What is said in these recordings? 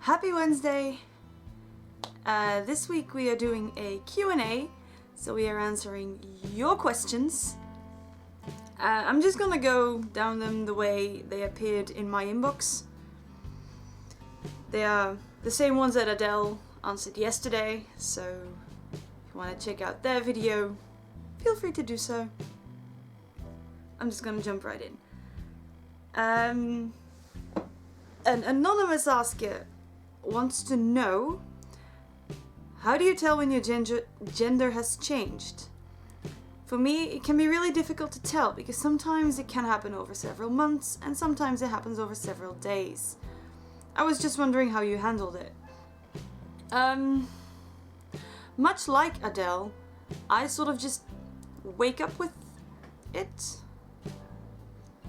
Happy Wednesday! This week we are doing a Q&A, so we are answering your questions. I'm just gonna go down them the way they appeared in my inbox. They are the same ones that Adele answered yesterday, so if you want to check out their video, feel free to do so. I'm just gonna jump right in. An anonymous asker wants to know, how do you tell when your gender has changed? For me, it can be really difficult to tell because sometimes it can happen over several months and sometimes it happens over several days. I was just wondering how you handled it. Much like Adele, I sort of just wake up with it.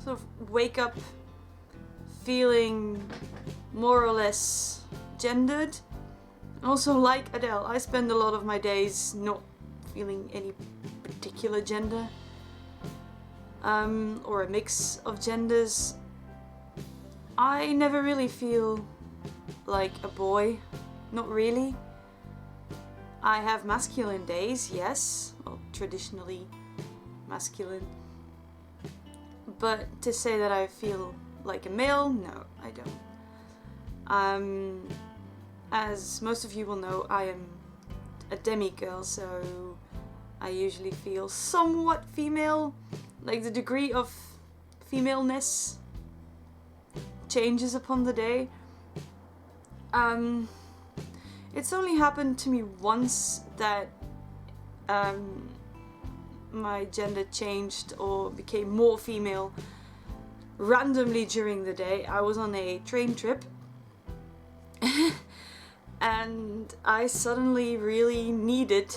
Sort of wake up feeling more or less gendered. Also, like Adele, I spend a lot of my days not feeling any particular gender, or a mix of genders. I never really feel like a boy, not really. I have masculine days, yes, well, traditionally masculine, but to say that I feel like a male, no, I don't. As most of you will know, I am a demigirl, so I usually feel somewhat female. Like, the degree of femaleness changes upon the day. It's only happened to me once that my gender changed or became more female randomly during the day. I was on a train trip and I suddenly really needed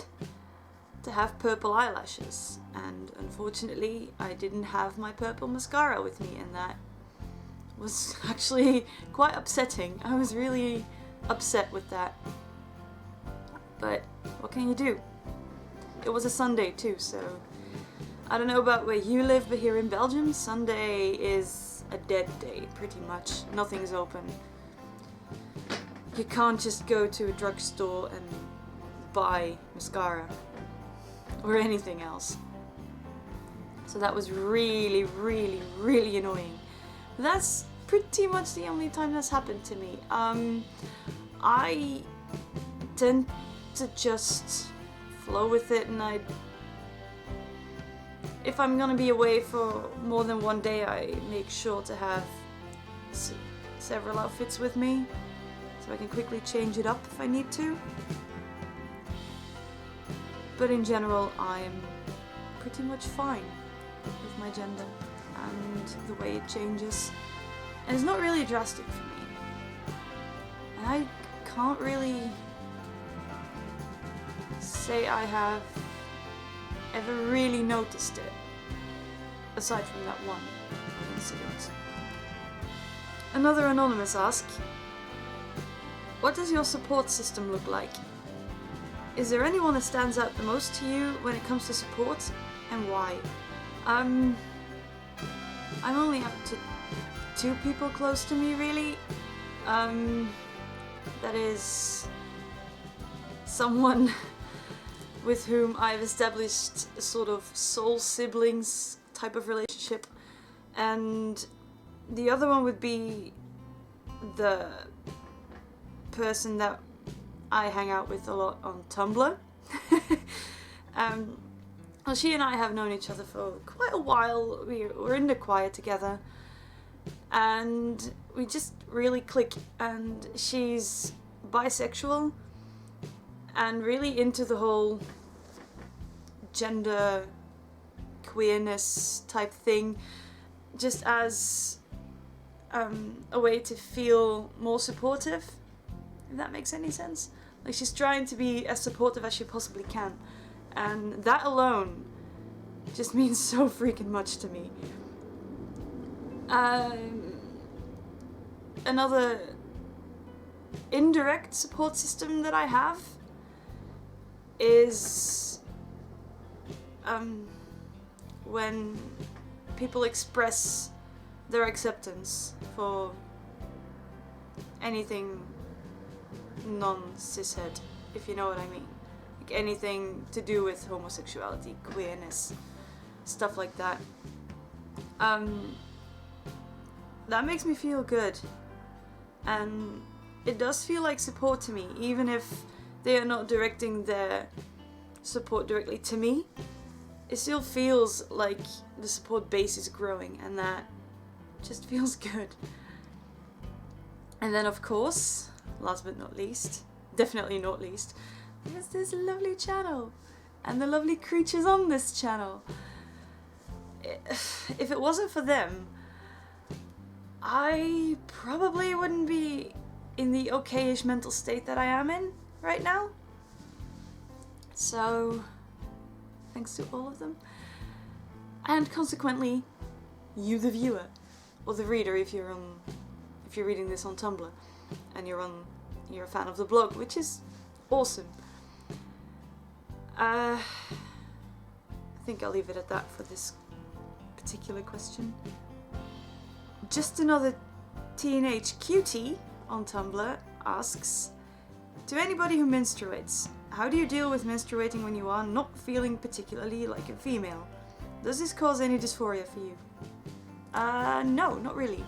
to have purple eyelashes, and unfortunately I didn't have my purple mascara with me, and that was actually quite upsetting. I was really upset with that, but what can you do? It was a Sunday too, so I don't know about where you live, but here in Belgium, Sunday is a dead day, pretty much. Nothing's open. You can't just go to a drugstore and buy mascara or anything else. So that was really, really, really annoying. That's pretty much the only time that's happened to me. I tend to just flow with it, and if I'm gonna be away for more than one day, I make sure to have several outfits with me so I can quickly change it up if I need to. But in general, I'm pretty much fine with my gender and the way it changes. And it's not really drastic for me. And I can't really say I have ever really noticed it, aside from that one incident. Another anonymous ask, what does your support system look like? Is there anyone that stands out the most to you when it comes to support, and why? I'm only up to 2 people close to me, really. That is someone with whom I've established a sort of soul siblings type of relationship, and the other one would be the person that I hang out with a lot on Tumblr. Well, she and I have known each other for quite a while. We're in the choir together, and we just really click. And she's bisexual and really into the whole gender queerness type thing, just as a way to feel more supportive, if that makes any sense. Like, she's trying to be as supportive as she possibly can, and that alone just means so freaking much to me. Another indirect support system that I have is when people express their acceptance for anything non-cishet, if you know what I mean. Like anything to do with homosexuality, queerness, stuff like that. That makes me feel good. And it does feel like support to me, even if they are not directing their support directly to me. It still feels like the support base is growing, and that just feels good. And then of course, last but not least, definitely not least, there's this lovely channel and the lovely creatures on this channel. If it wasn't for them, I probably wouldn't be in the okay-ish mental state that I am in right now. So, thanks to all of them. And consequently, you the viewer, or the reader if you're reading this on Tumblr, and you're a fan of the blog, which is awesome. I think I'll leave it at that for this particular question. Just another teenage cutie on Tumblr asks, to anybody who menstruates, how do you deal with menstruating when you are not feeling particularly like a female? Does this cause any dysphoria for you? No, not really.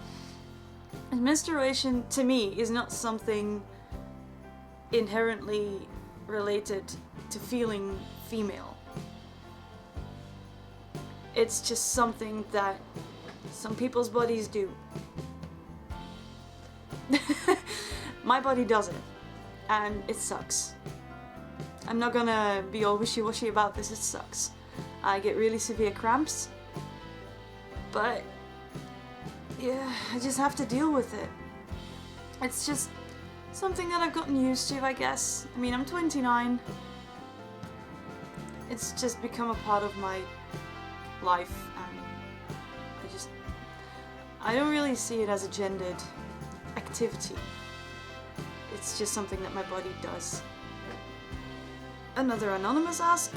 Menstruation to me is not something inherently related to feeling female. It's just something that some people's bodies do. My body doesn't, and it sucks. I'm not gonna be all wishy-washy about this, it sucks. I get really severe cramps, but yeah, I just have to deal with it. It's just something that I've gotten used to, I guess. I mean, I'm 29. It's just become a part of my life, and I don't really see it as a gendered activity. It's just something that my body does. Another anonymous ask,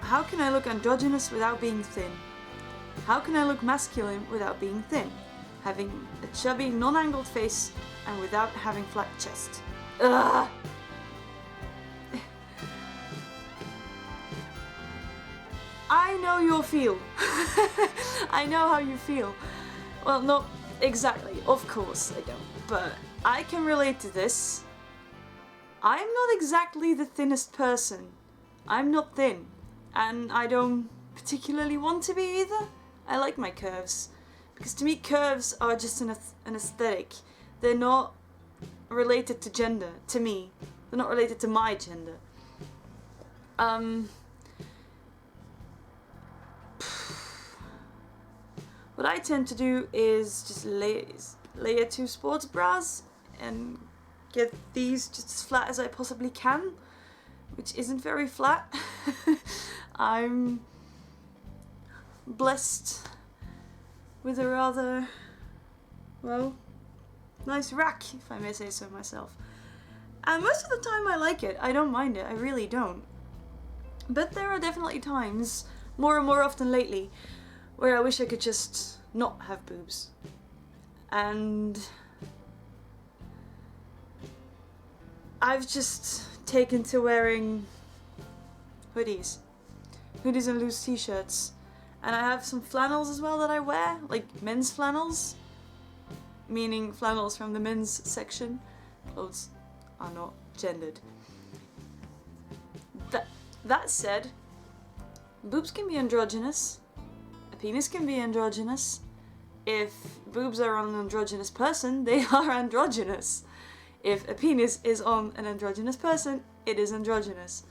how can I look androgynous without being thin? How can I look masculine without being thin? Having a chubby, non-angled face and without having flat chest. Ugh! I know your feel. I know how you feel. Well, not exactly, of course I don't, but I can relate to this. I'm not exactly the thinnest person. I'm not thin, and I don't particularly want to be either. I like my curves, because to me curves are just an aesthetic. They're not related to gender, to me. They're not related to my gender. What I tend to do is just layer 2 sports bras and get these just as flat as I possibly can, which isn't very flat. I'm blessed with a rather, well, nice rack, if I may say so myself. And most of the time I like it. I don't mind it. I really don't. But there are definitely times, more and more often lately, where I wish I could just not have boobs. And I've just taken to wearing hoodies and loose t-shirts. And I have some flannels as well that I wear, like men's flannels, meaning flannels from the men's section. Clothes are not gendered. That said, boobs can be androgynous. Penis can be androgynous. If boobs are on an androgynous person, they are androgynous. If a penis is on an androgynous person, it is androgynous.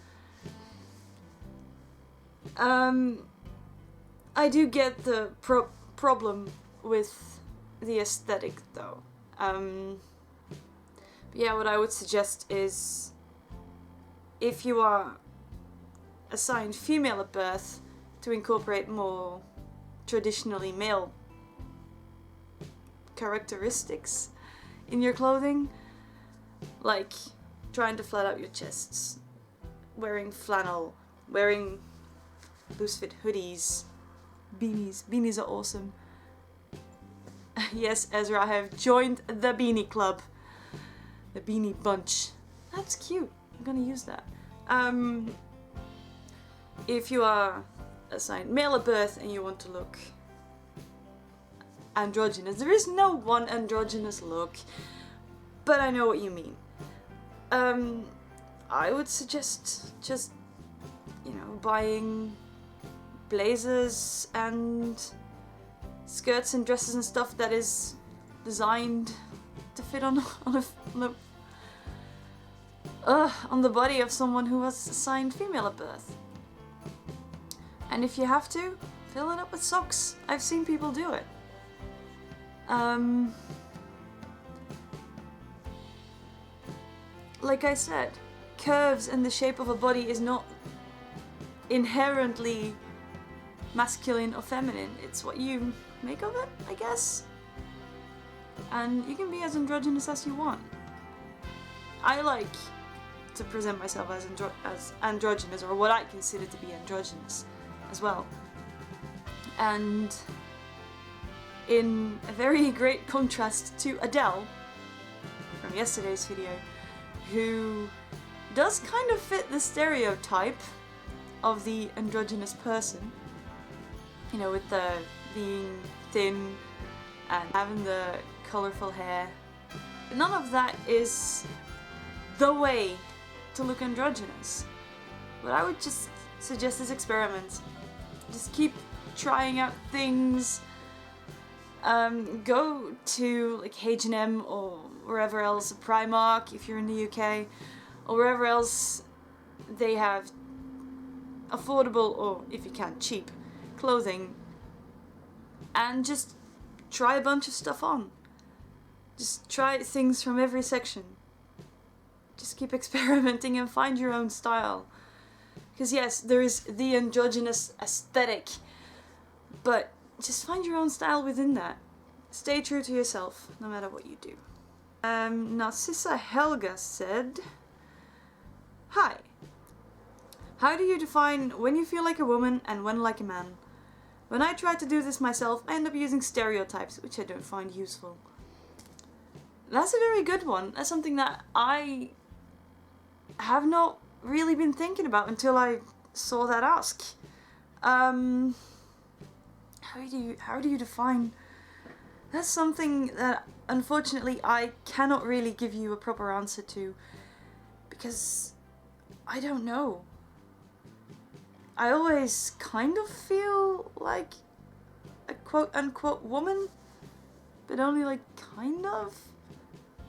I do get the problem with the aesthetic though. Yeah, what I would suggest is, if you are assigned female at birth, to incorporate more traditionally male characteristics in your clothing, like trying to flat out your chests, wearing flannel, wearing loose fit hoodies, beanies. Beanies are awesome. Yes, Ezra, I have joined the beanie club. The a beanie bunch. That's cute. I'm gonna use that. If you are assigned male at birth and you want to look androgynous, there is no one androgynous look, but I know what you mean. I would suggest just, you know, buying blazers and skirts and dresses and stuff that is designed to fit on the body of someone who was assigned female at birth. And if you have to, fill it up with socks. I've seen people do it. Like I said, curves and the shape of a body is not inherently masculine or feminine. It's what you make of it, I guess. And you can be as androgynous as you want. I like to present myself as androgynous, or what I consider to be androgynous as well. And in a very great contrast to Adele from yesterday's video, who does kind of fit the stereotype of the androgynous person, you know, with the being thin and having the colourful hair. None of that is the way to look androgynous. But I would just suggest this experiment. Just keep trying out things. Go to like H&M or wherever else, Primark if you're in the UK, or wherever else they have affordable, or if you can, cheap clothing, and just try a bunch of stuff on. Just try things from every section. Just keep experimenting and find your own style. Because yes, there is the androgynous aesthetic, but just find your own style within that. Stay true to yourself, no matter what you do. Narcissa Helga said, "Hi. How do you define when you feel like a woman and when like a man? When I try to do this myself, I end up using stereotypes, which I don't find useful." That's a very good one. That's something that I have not really been thinking about until I saw that ask. How do you define? That's something that unfortunately I cannot really give you a proper answer to, because I don't know. I always kind of feel like a quote-unquote woman, but only like kind of,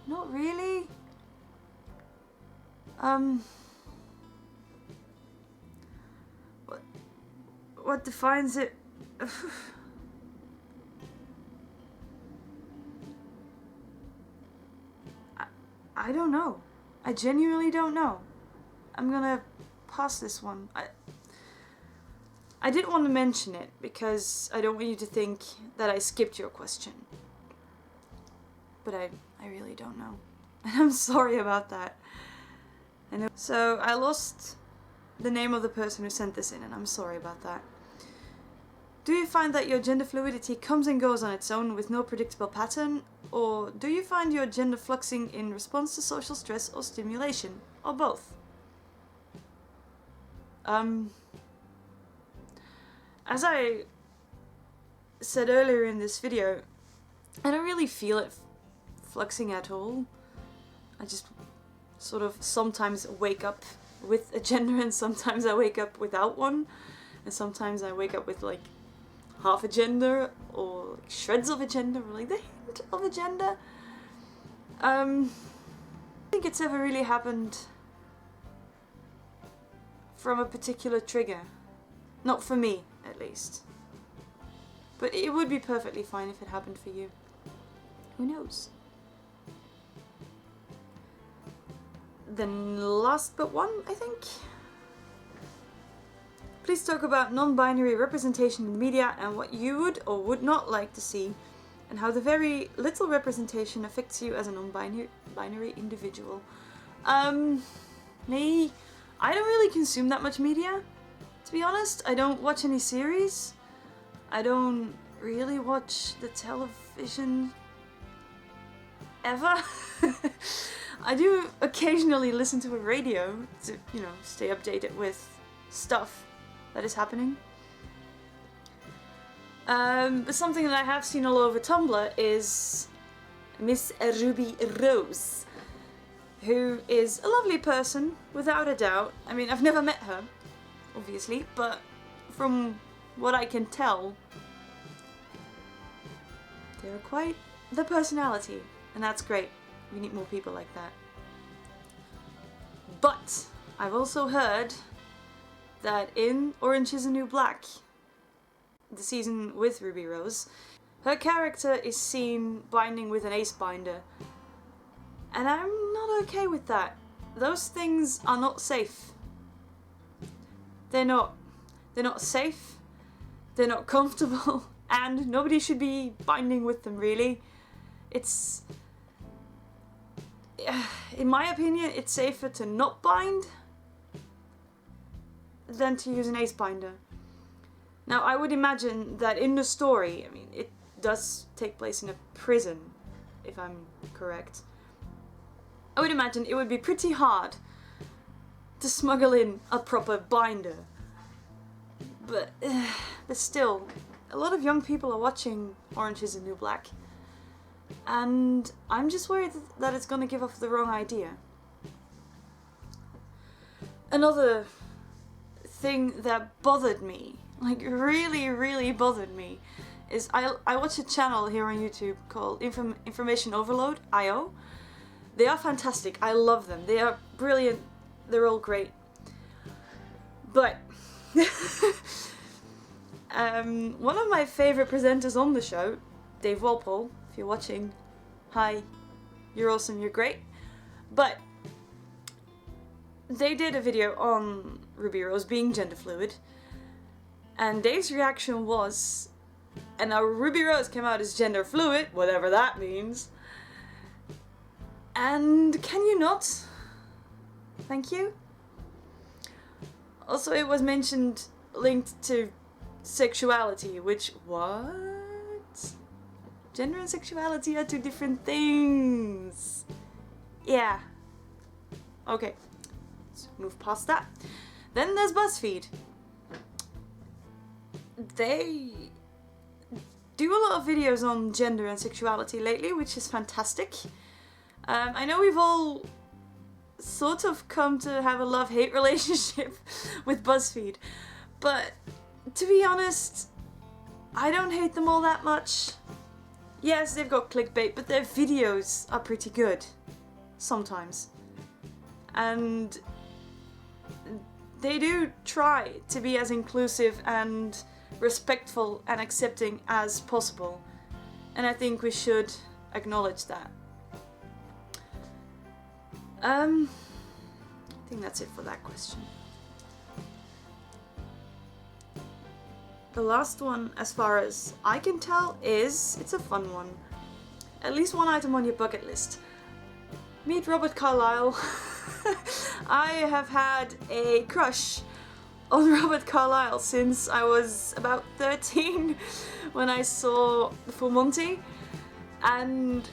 not really. What defines it? I don't know. I genuinely don't know. I'm gonna pass this one. I didn't want to mention it because I don't want you to think that I skipped your question. But I really don't know. And I'm sorry about that. I know. So I lost the name of the person who sent this in, and I'm sorry about that. Do you find that your gender fluidity comes and goes on its own with no predictable pattern? Or do you find your gender fluxing in response to social stress or stimulation? Or both? As I said earlier in this video, I don't really feel it fluxing at all. I just sort of sometimes wake up with a gender and sometimes I wake up without one. And sometimes I wake up with like half a gender or like shreds of a gender or like the hint of a gender. I don't think it's ever really happened from a particular trigger. Not for me, at least. But it would be perfectly fine if it happened for you. Who knows? Then last but one, I think. Please talk about non-binary representation in the media and what you would or would not like to see, and how the very little representation affects you as a non-binary individual. Me, I don't really consume that much media, to be honest. I don't watch any series. I don't really watch the television ever. I do occasionally listen to a radio to, you know, stay updated with stuff that is happening. But something that I have seen all over Tumblr is Miss Ruby Rose, who is a lovely person, without a doubt. I mean, I've never met her, obviously, but from what I can tell, they're quite the personality, and that's great. We need more people like that. But I've also heard that in Orange is the New Black, the season with Ruby Rose, her character is seen binding with an ace binder. And I'm not okay with that. Those things are not safe. They're not safe, they're not comfortable, and nobody should be binding with them, really. It's... in my opinion, it's safer to not bind than to use an ace binder. Now, I would imagine that in the story, I mean, it does take place in a prison, if I'm correct. I would imagine it would be pretty hard to smuggle in a proper binder. But still, a lot of young people are watching Orange is the New Black. And I'm just worried that it's gonna give off the wrong idea. Another thing that bothered me, like really bothered me, is I watch a channel here on YouTube called Information Overload IO. They are fantastic. I love them. They are brilliant. They're all great. But one of my favorite presenters on the show, Dave Walpole, if you're watching, hi, you're awesome, you're great. But they did a video on Ruby Rose being gender fluid, and Dave's reaction was, and now Ruby Rose came out as gender fluid, whatever that means. And can you not? Thank you. Also, it was mentioned linked to sexuality, which, what? Gender and sexuality are two different things. Yeah. Okay. Let's move past that. Then there's BuzzFeed. They do a lot of videos on gender and sexuality lately, which is fantastic. I know we've all sort of come to have a love-hate relationship with BuzzFeed, but to be honest, I don't hate them all that much. Yes, they've got clickbait, but their videos are pretty good. Sometimes. And they do try to be as inclusive and respectful and accepting as possible. And I think we should acknowledge that. I think that's it for that question. The last one, as far as I can tell, it's a fun one. At least one item on your bucket list. Meet Robert Carlyle. I have had a crush on Robert Carlyle since I was about 13 when I saw Full Monty, and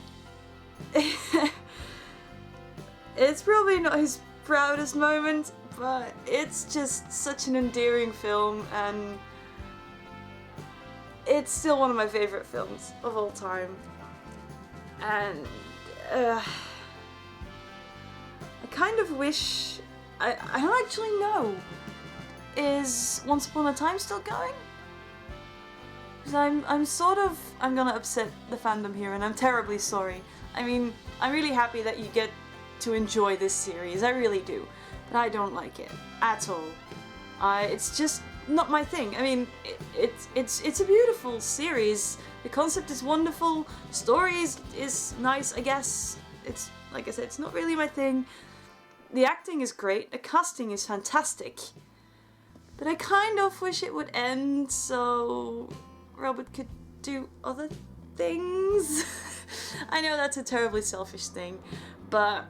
it's probably not his proudest moment, but it's just such an endearing film, and it's still one of my favorite films of all time. And I kind of wish, I don't actually know, is Once Upon a Time still going? Because I'm gonna upset the fandom here, and I'm terribly sorry. I mean, I'm really happy that you get to enjoy this series, I really do, but I don't like it at all. It's just not my thing. I mean, it's a beautiful series. The concept is wonderful. Story is nice, I guess. It's, like I said, it's not really my thing. The acting is great. The casting is fantastic. But I kind of wish it would end so Robert could do other things. I know that's a terribly selfish thing, but...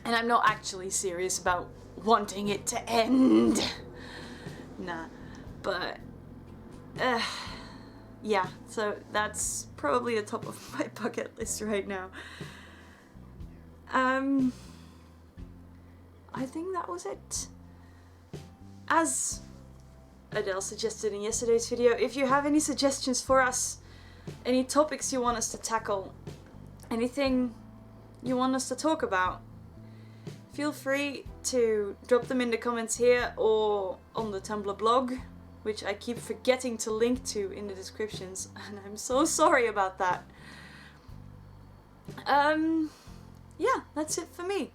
And I'm not actually serious about wanting it to end. Nah, but yeah, so that's probably the top of my bucket list right now. I think that was it. As Adele suggested in yesterday's video, if you have any suggestions for us, any topics you want us to tackle, anything you want us to talk about, feel free to drop them in the comments here or on the Tumblr blog, which I keep forgetting to link to in the descriptions, and I'm so sorry about that. Yeah, that's it for me.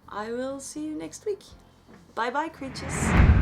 I will see you next week. Bye bye, creatures.